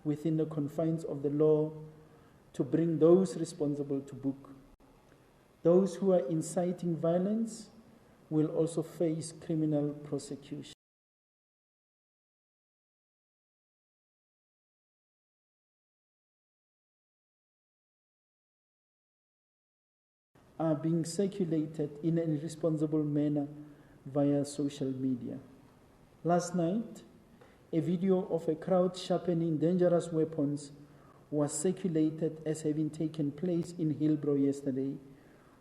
within the confines of the law to bring those responsible to book. Those who are inciting violence will also face criminal prosecution. Are being circulated in an irresponsible manner via social media. Last night, a video of a crowd sharpening dangerous weapons was circulated as having taken place in Hillbrow yesterday,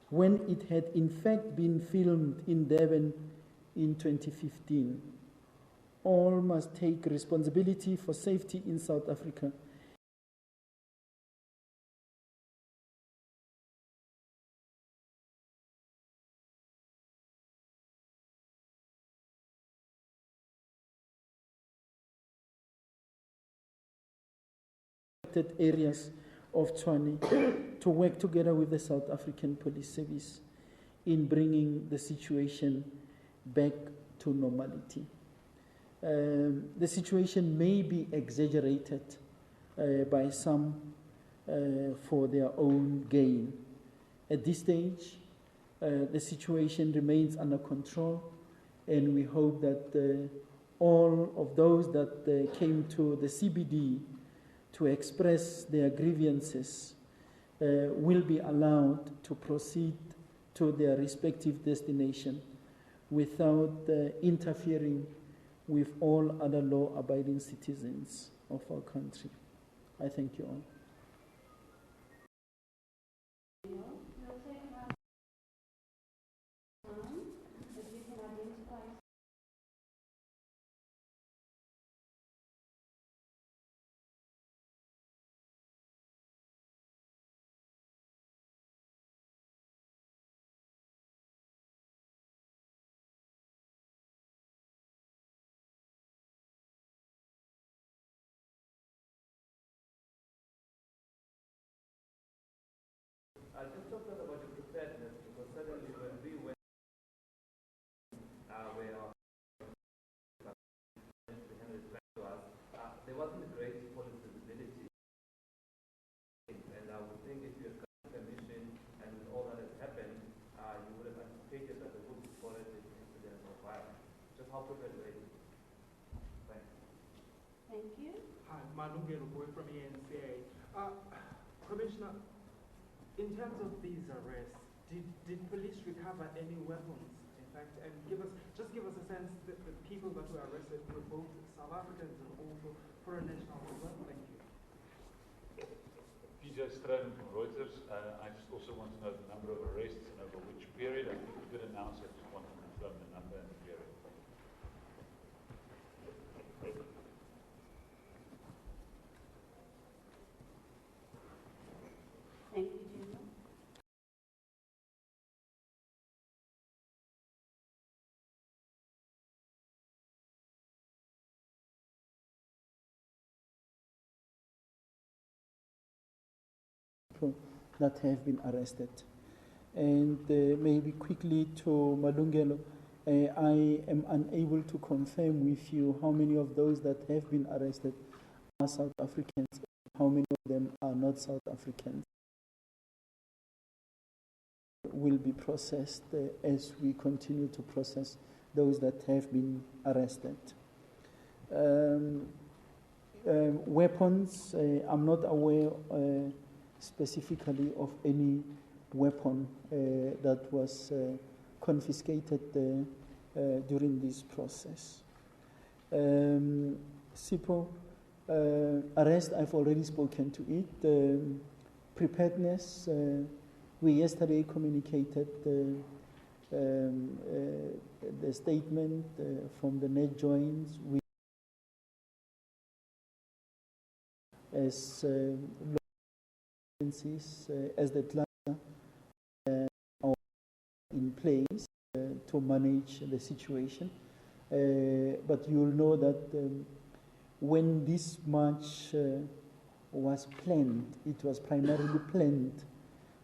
when it had in fact been filmed in Durban in 2015. All must take responsibility for safety in South Africa. Areas of Tshwane to work together with the South African Police Service in bringing the situation back to normality. The situation may be exaggerated by some for their own gain. At this stage, the situation remains under control, and we hope that all of those that came to the CBD to express their grievances will be allowed to proceed to their respective destination without interfering with all other law-abiding citizens of our country. I thank you all. I just talked about the preparedness, because suddenly when we went where our to us, there wasn't a great police visibility. And I would think if you had gotten permission and all that has happened, you would have anticipated that there would be followed this incident of violence. Just how prepared were you? Thanks. Thank you. Hi, Malungelo Boy from ENCA. Commissioner, in terms of these arrests, did police recover any weapons? In fact, and give us a sense that the people that were arrested were both South Africans and also foreign nationals as well. Thank you. PJ Stratton from Reuters. I just also want to know the number of arrests and over which period. I think we did announce it. Just want to confirm the number and the period. Thank you, General. That have been arrested. And maybe quickly to Malungelo, I am unable to confirm with you how many of those that have been arrested are South Africans, how many of them are not South Africans. Will be processed as we continue to process those that have been arrested. Weapons, I'm not aware specifically of any weapon that was confiscated during this process. SIPO, arrest, I've already spoken to it. Preparedness, we yesterday communicated the statement from the net joins as as the cluster are in place to manage the situation. But you'll know that when this march was planned, it was primarily planned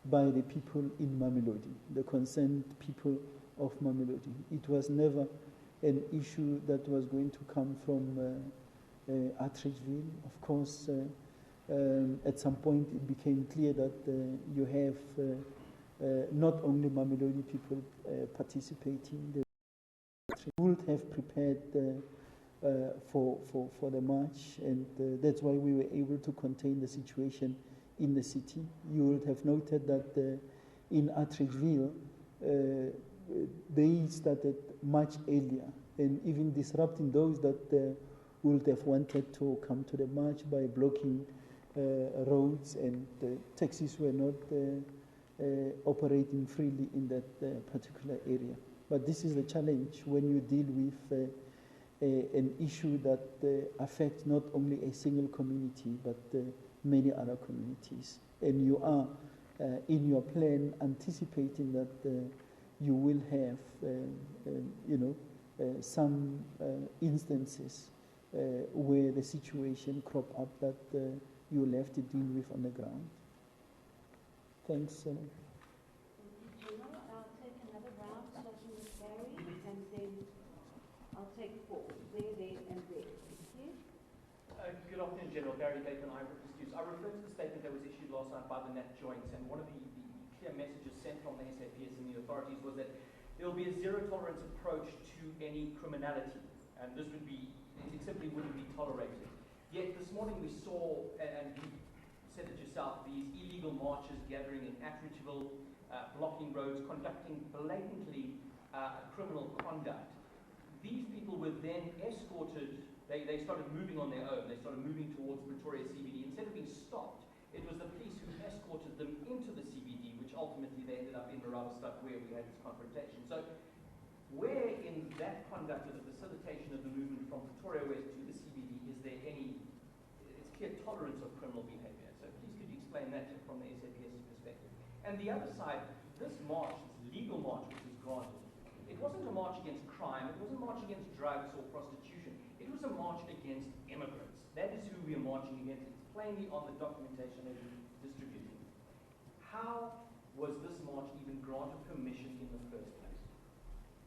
by the people in Mamelodi, the concerned people of Mamelodi. It was never an issue that was going to come from Atteridgeville. Of course, at some point it became clear that you have not only Mamelodi people participating. They would have prepared for the march, and that's why we were able to contain the situation in the city. You would have noted that in Atteridgeville, they started much earlier, and even disrupting those that would have wanted to come to the march by blocking roads, and taxis were not operating freely in that particular area. But this is the challenge when you deal with an issue that affects not only a single community, but many other communities. And you are, in your plan, anticipating that you will have, some instances where the situation crop up that you will have to deal with on the ground. Thanks. Thank you, General. I'll take another round, starting with Gary, and then I'll take four. There, and there. Thank you. Good afternoon, General. Gary Latham, I refer to the statement that was issued last night by the NAT Joint, and one of the clear messages sent from the SABC and the authorities was that there will be a zero-tolerance approach to any criminality, and this would be, it simply wouldn't be tolerated. Yet this morning we saw, and you said it yourself, these illegal marches gathering in Atteridgeville, blocking roads, conducting blatantly criminal conduct. These people were then escorted. They started moving on their own. They started moving towards Pretoria CBD. Instead of being stopped, it was the police who escorted them into the CBD, which ultimately they ended up in Maravastad, where we had this confrontation. So where in that conduct of the facilitation of the movement from Pretoria West to the CBD is there any clear tolerance of criminal behavior? So please could you explain that from the SABC perspective? And the other side, this march, this legal march which was granted, it wasn't a march against crime, it wasn't a march against drugs or prostitution, it was a march against immigrants. That is who we are marching against. It's plainly on the documentation that we're distributing. How was this march even granted permission in the first place?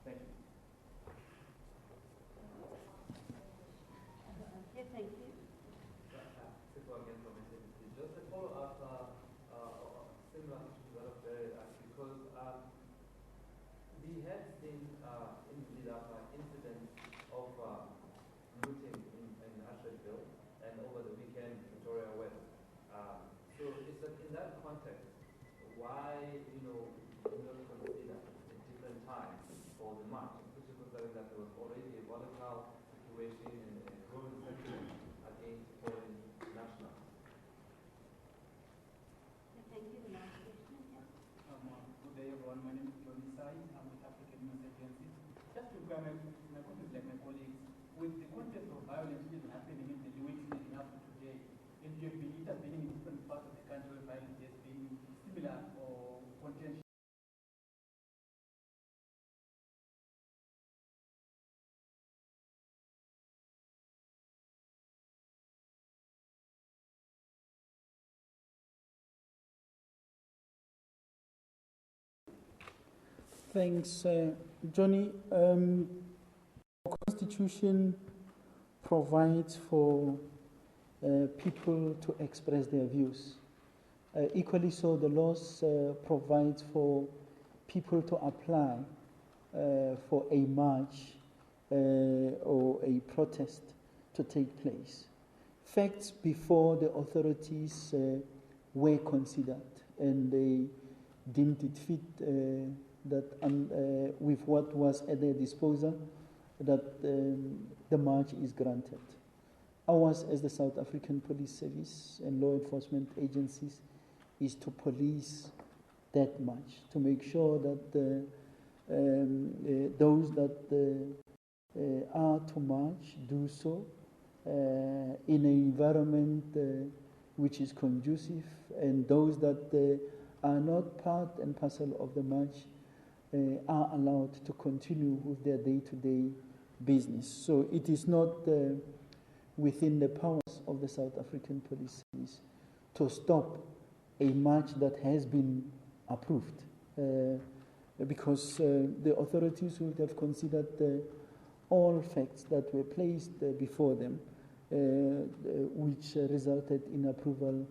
Thank you. Yeah, thank you. Just a follow-up, similar to that of Barry, because we had seen in the lead-up incidents of looting in Atteridgeville and over the weekend Pretoria West. So it's in that context, why you not consider a different time for the march, especially considering that there was already a volatile situation and a growing sentiment against foreign nationals. Thank you. The last question. Yeah. Good day, everyone. My name is Johnny Sai. I'm with African News Agency. Just to grab my colleagues, like my colleagues, with the context of violence which is happening in the weeks leading up to today, and you have been intervening in different parts of the country where violence has been similar or contentious. Thanks, Johnny. Our Constitution provides for people to express their views. Equally so, the laws provides for people to apply for a march or a protest to take place. Facts before the authorities were considered, and they deemed it fit that with what was at their disposal, that the march is granted. Ours, as the South African Police Service and law enforcement agencies, is to police that march, to make sure that those that are to march do so in an environment which is conducive, and those that are not part and parcel of the march are allowed to continue with their day-to-day business. So it is not within the powers of the South African Police Service to stop a march that has been approved, because the authorities would have considered all facts that were placed before them which resulted in approval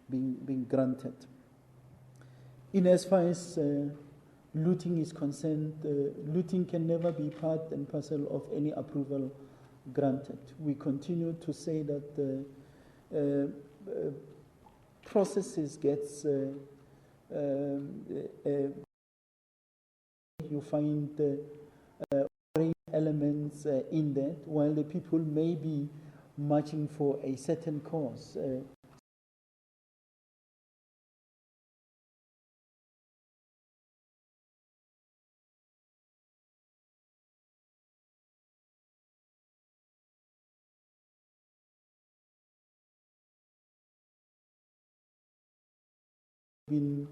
being granted. In as far as looting is concerned, looting can never be part and parcel of any approval granted. We continue to say that processes gets you find elements in that, while the people may be marching for a certain cause. Been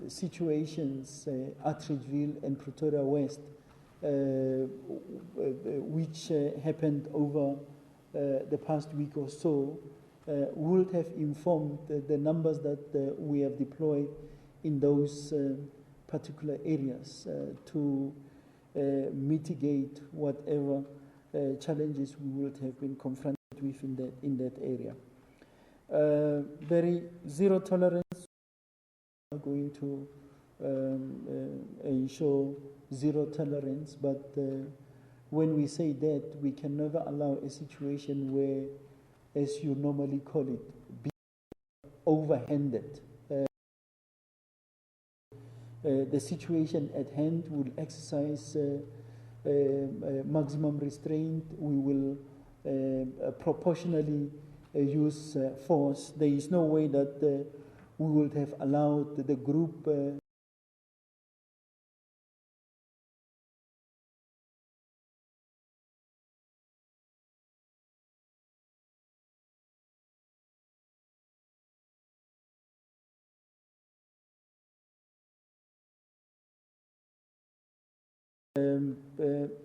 situations, Atteridgeville and Pretoria West, which happened over the past week or so, would have informed the numbers that we have deployed in those particular areas to mitigate whatever challenges we would have been confronted with in that area. Very zero tolerance. Are going to ensure zero tolerance, but when we say that, we can never allow a situation where, as you normally call it, be overhanded. The situation at hand will exercise maximum restraint. We will proportionally use force. There is no way that we would have allowed the group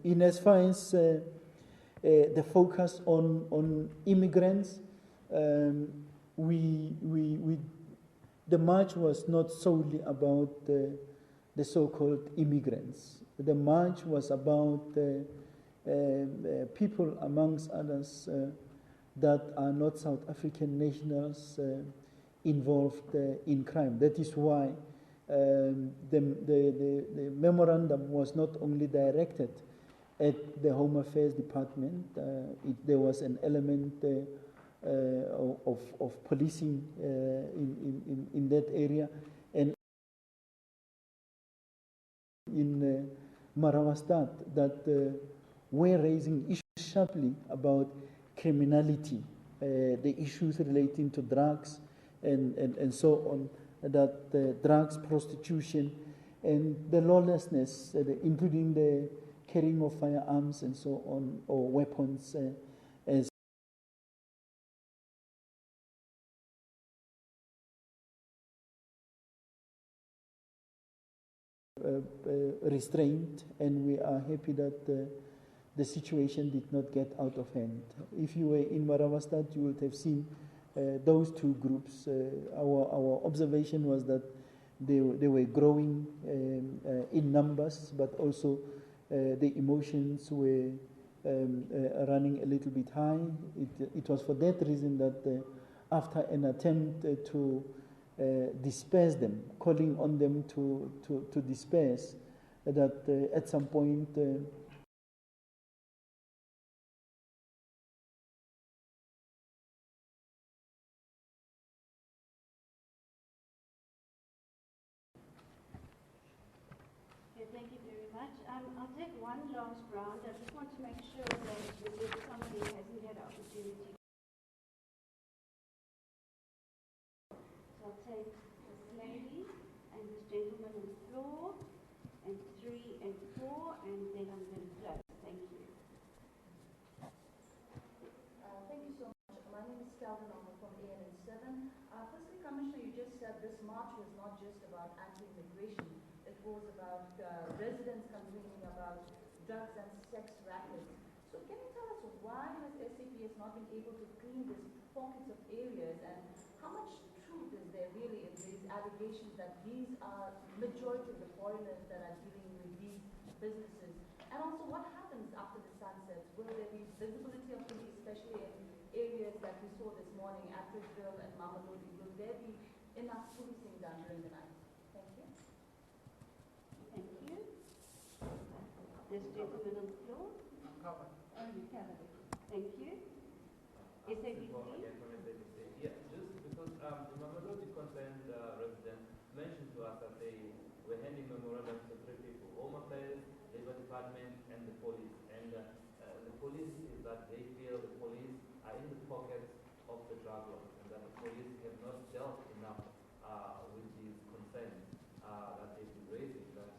in as far as the focus on immigrants, the march was not solely about the so-called immigrants. The march was about people, amongst others, that are not South African nationals involved in crime. That is why the memorandum was not only directed at the Home Affairs Department. There was an element of policing in that area, and in Marawastad that were raising issues sharply about criminality, the issues relating to drugs and so on, that drugs, prostitution, and the lawlessness, including the carrying of firearms and so on, or weapons as restraint, and we are happy that the situation did not get out of hand. If you were in Marawastad, you would have seen those two groups. Our observation was that they were growing in numbers, but also the emotions were running a little bit high. It was for that reason that after an attempt to disperse them, calling on them to disperse, that at some point Thank you very much. I'll take one last round. I just want to make sure that if somebody hasn't had opportunity. So I'll take this lady and this gentleman on the floor, and 3 and 4, and then I'm going to close. Thank you. Thank you so much. My name is Calvin Omo from ANN7. Firstly, Commissioner, you just said this march was not just about anti-immigration. It was about residents complaining about drugs and sex rackets. So can you tell us why has SAPS not been able to clean these pockets of areas, and how much truth is there really in these allegations that these are majority of the foreigners that are dealing with these businesses? And also, what happens after the sun sets? Will there be visibility of especially in areas that we saw this morning, Atteridgeville and Mamelodi? Will there be enough policing done during the night? Thank you. Thank you. This gentleman on the floor. I'm covered. Oh, you covered it. Thank you. SABC. Again from SABC. Yeah, just because the Mamelodi concerned residents mentioned to us that they were handing memorandums to three people: Home Affairs, Labor Department, and the police. And the police is that they feel the police are in the pockets of the drug lords, and that the police have not dealt enough with these concerns that they've been raising. That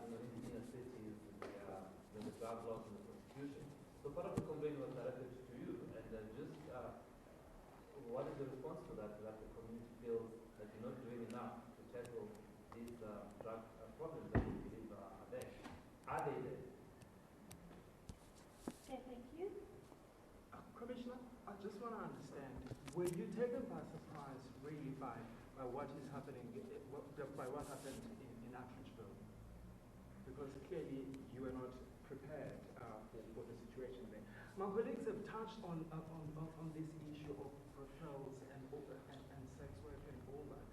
in the inner cities, the drug lords and the prosecution. So part of the complaint was directed to you, and just what is the response to that? That the community feels that you're not doing enough to tackle these drug problems that you believe are there. Are they there? Okay, thank you. Commissioner, I just want to understand, were you taken by surprise really by what is happening, by what happened in Atteridgeville? Because clearly you were not prepared for the situation there. My colleagues have touched on this issue of referrals and sex work and all that.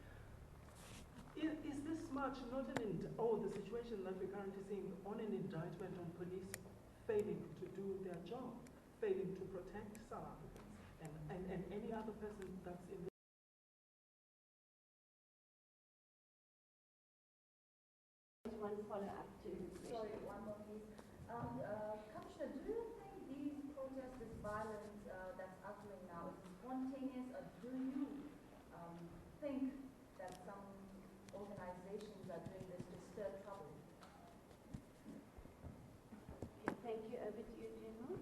Is this much not the situation that we're currently seeing on an indictment on police failing to do their job, failing to protect South Africans and any other person that's in the One follow-up to the question. Sorry, one more please. Commissioner, do you think these protests, this violence that's occurring now, is spontaneous, or do you think that some organizations are doing this to stir trouble? Okay, thank you. Over to you, General.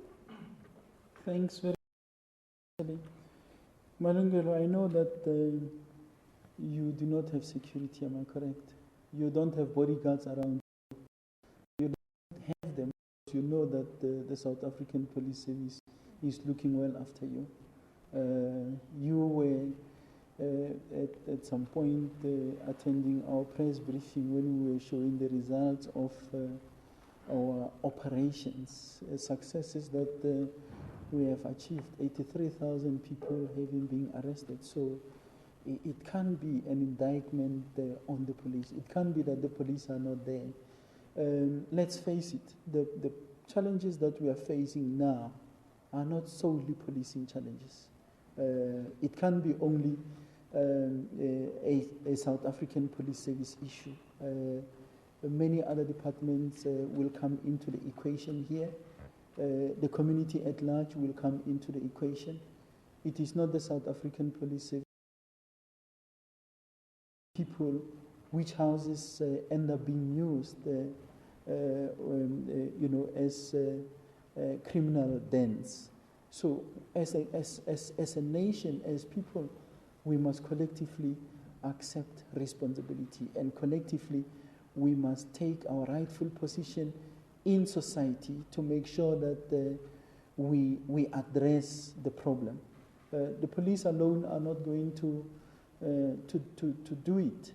Thanks very much. Malungelo, I know that you do not have security, am I correct? You don't have bodyguards around. You don't have them. You know that the South African Police Service is looking well after you. You were at some point attending our press briefing when we were showing the results of our operations, successes that we have achieved. 83,000 people having been arrested. So it can't be an indictment on the police. It can't be that the police are not there. Let's face it, the challenges that we are facing now are not solely policing challenges. It can't be only a South African Police Service issue. Many other departments will come into the equation here. The community at large will come into the equation. It is not the South African Police Service. People, which houses end up being used, as criminal dens. So, as a nation, as people, we must collectively accept responsibility, and collectively, we must take our rightful position in society to make sure that we address the problem. The police alone are not going to do it.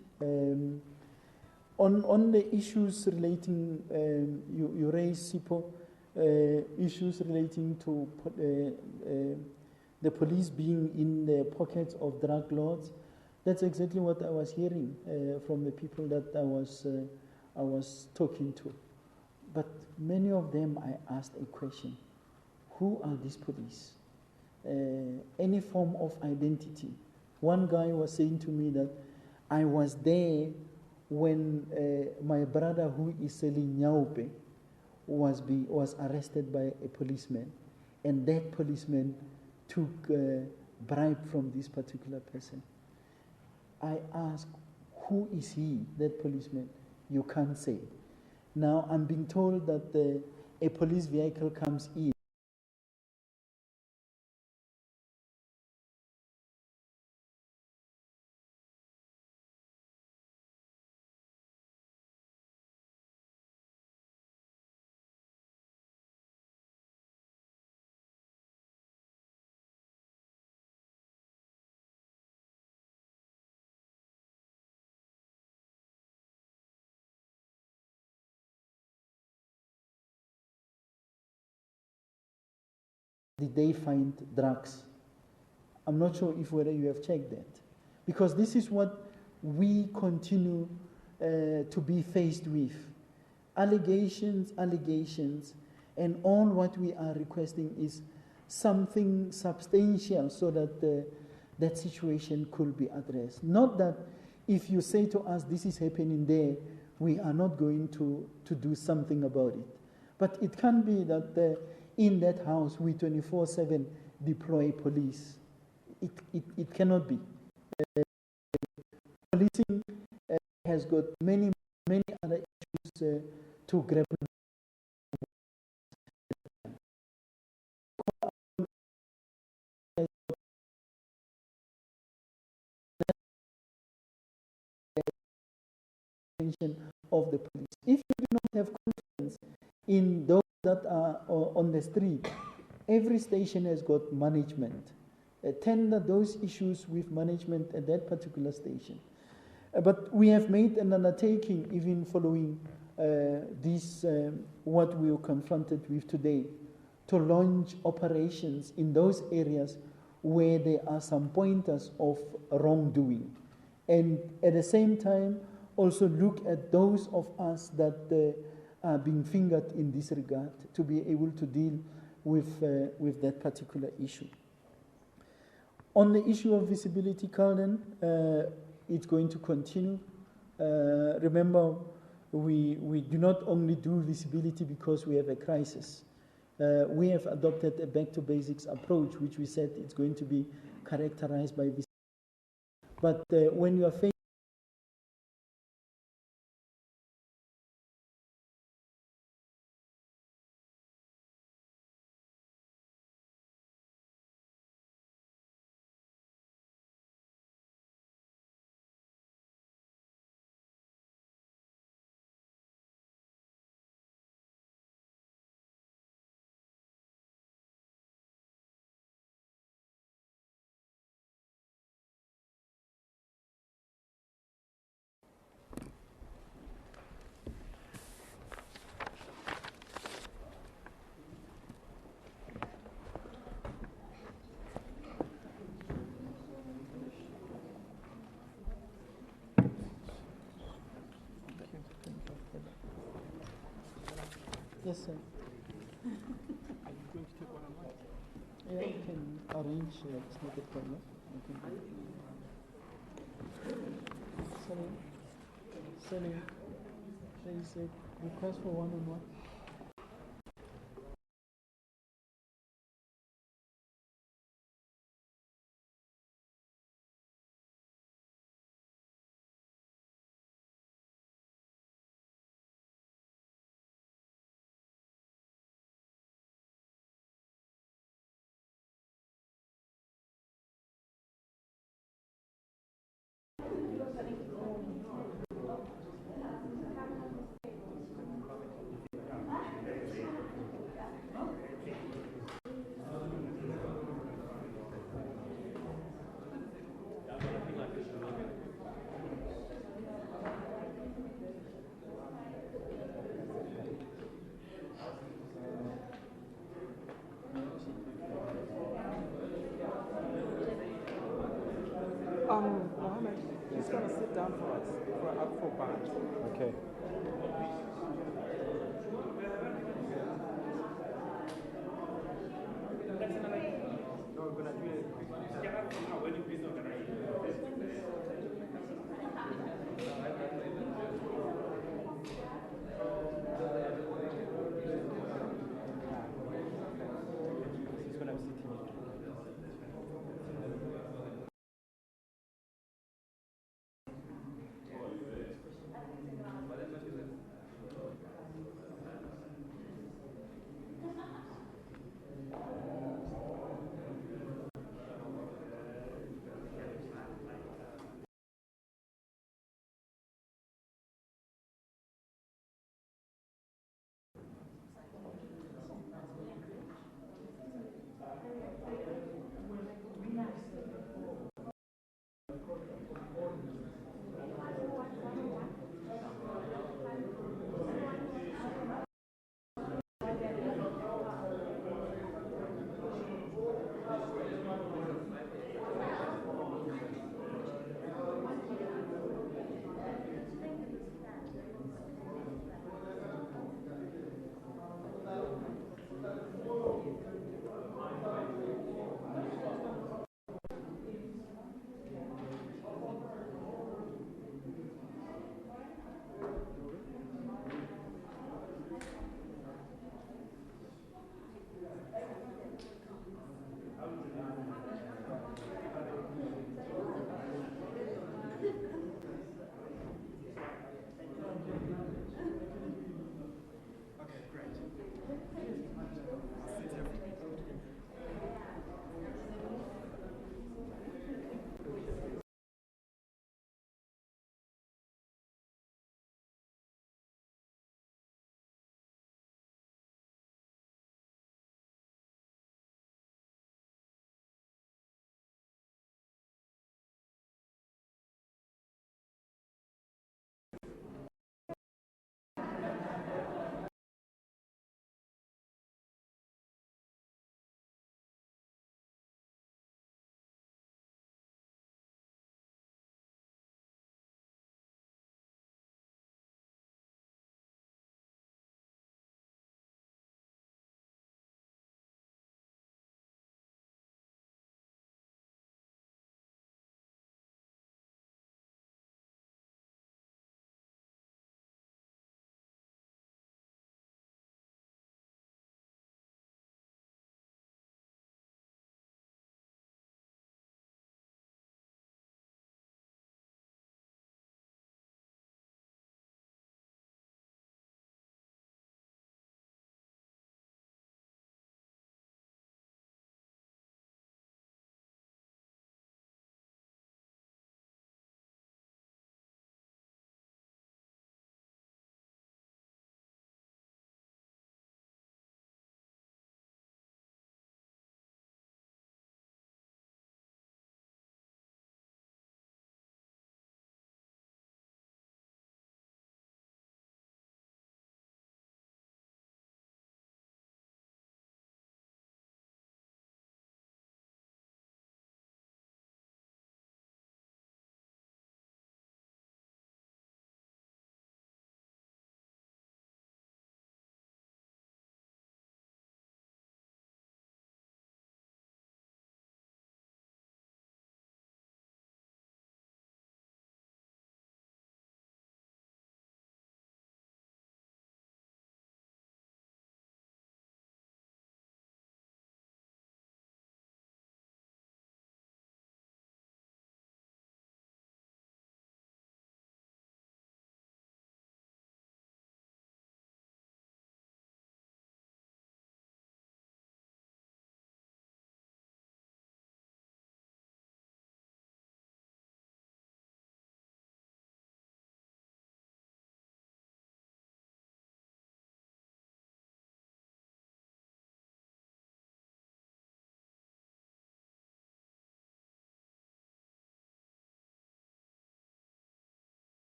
On the issues relating, you raised, Sipho, issues relating to the police being in the pockets of drug lords. That's exactly what I was hearing from the people that I was talking to. But many of them, I asked a question: who are these police? Any form of identity. One guy was saying to me that I was there when my brother, who is selling nyaupe, was arrested by a policeman, and that policeman took a bribe from this particular person. I asked, who is he, that policeman? You can't say. Now I'm being told that a police vehicle comes in did they find drugs? I'm not sure if whether you have checked that. Because this is what we continue to be faced with. Allegations, and all what we are requesting is something substantial so that that situation could be addressed. Not that if you say to us this is happening there, we are not going to do something about it. But it can be that in that house we 24/7 deploy police. It cannot be. Policing has got many other issues to grapple of the police. If you do not have confidence in those that are on the street, every station has got management. Tender those issues with management at that particular station. But we have made an undertaking, even following this, what we were confronted with today, to launch operations in those areas where there are some pointers of wrongdoing. And at the same time, also look at those of us that are being fingered in this regard to be able to deal with that particular issue. On the issue of visibility, Carlin, it's going to continue. Remember, we do not only do visibility because we have a crisis. We have adopted a back-to-basics approach, which we said it's going to be characterized by visibility. But when you are facing Yes, sir. Are you going to take one on one? Yeah, I can arrange, it's not a problem. I can do it. Sorry, there is a request for one-on-one. Mohammed, he's going to sit down for us for bar. Okay.